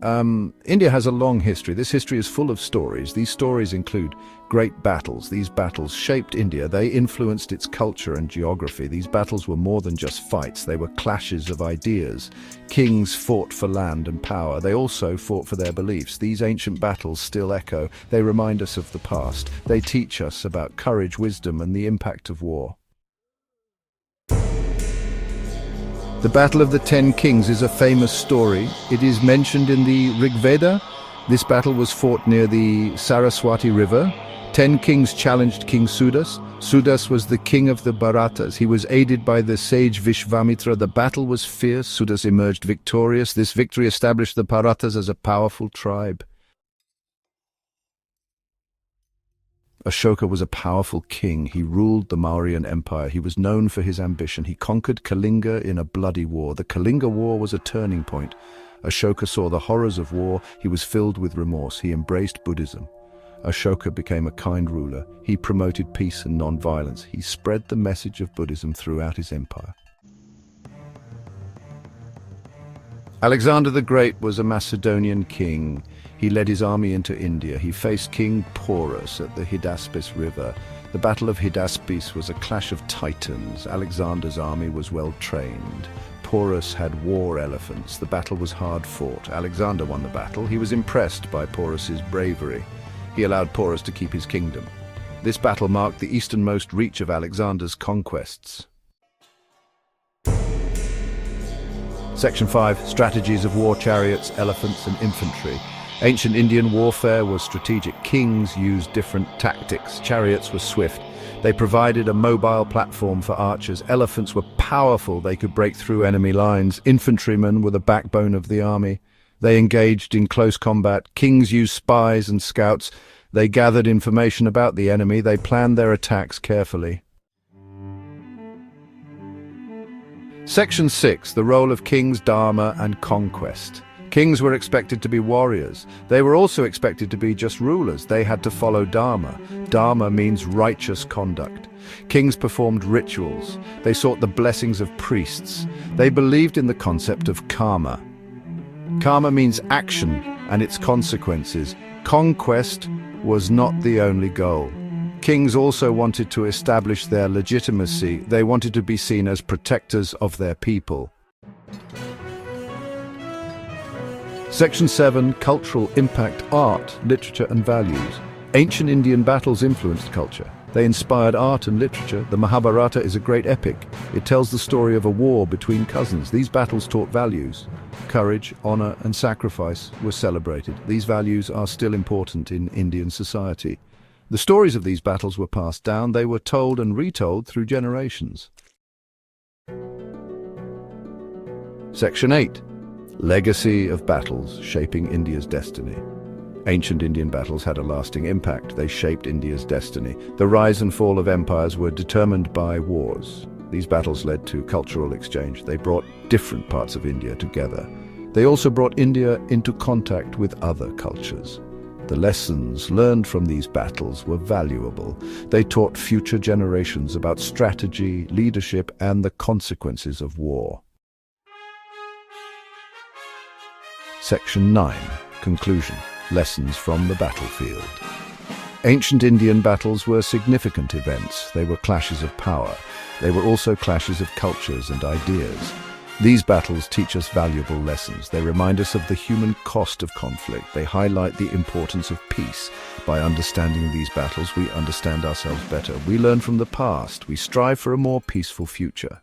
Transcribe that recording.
India has a long history. This history is full of stories. These stories include great battles. These battles shaped India. They influenced its culture and geography. These battles were more than just fights. They were clashes of ideas. Kings fought for land and power. They also fought for their beliefs. These ancient battles still echo. They remind us of the past. They teach us about courage, wisdom, and the impact of war. The Battle of the 10 Kings is a famous story. It is mentioned in the Rig Veda. This battle was fought near the Saraswati River. 10 kings challenged King Sudas. Sudas was the king of the Bharatas. He was aided by the sage Vishvamitra. The battle was fierce. Sudas emerged victorious. This victory established the Bharatas as a powerful tribe. Ashoka was a powerful king. He ruled the Mauryan Empire. He was known for his ambition. He conquered Kalinga in a bloody war. The Kalinga War was a turning point. Ashoka saw the horrors of war. He was filled with remorse. He embraced Buddhism. Ashoka became a kind ruler. He promoted peace and non-violence. He spread the message of Buddhism throughout his empire. Alexander the Great was a Macedonian king. He led his army into India. He faced King Porus at the Hydaspes River. The Battle of Hydaspes was a clash of titans. Alexander's army was well trained. Porus had war elephants. The battle was hard fought. Alexander won the battle. He was impressed by Porus's bravery. He allowed Porus to keep his kingdom. This battle marked the easternmost reach of Alexander's conquests. Section 5. Strategies of war: chariots, elephants, and infantry. Ancient Indian warfare was strategic. Kings used different tactics. Chariots were swift. They provided a mobile platform for archers. Elephants were powerful. They could break through enemy lines. Infantrymen were the backbone of the army. They engaged in close combat. Kings used spies and scouts. They gathered information about the enemy. They planned their attacks carefully. Section 6. The role of kings, dharma, and conquest. Kings were expected to be warriors. They were also expected to be just rulers. They had to follow dharma. Dharma means righteous conduct. Kings performed rituals. They sought the blessings of priests. They believed in the concept of karma. Karma means action and its consequences. Conquest was not the only goal. Kings also wanted to establish their legitimacy. They wanted to be seen as protectors of their people. Section 7. Cultural impact: art, literature, and values. Ancient Indian battles influenced culture. They inspired art and literature. The Mahabharata is a great epic. It tells the story of a war between cousins. These battles taught values. Courage, honor, and sacrifice were celebrated. These values are still important in Indian society. The stories of these battles were passed down. They were told and retold through generations. Section 8. Legacy of battles shaping India's destiny. Ancient Indian battles had a lasting impact. They shaped India's destiny. The rise and fall of empires were determined by wars. These battles led to cultural exchange. They brought different parts of India together. They also brought India into contact with other cultures. The lessons learned from these battles were valuable. They taught future generations about strategy, leadership, and the consequences of war. Section 9. Conclusion. Lessons from the battlefield. Ancient Indian battles were significant events. They were clashes of power. They were also clashes of cultures and ideas. These battles teach us valuable lessons. They remind us of the human cost of conflict. They highlight the importance of peace. By understanding these battles, we understand ourselves better. We learn from the past. We strive for a more peaceful future.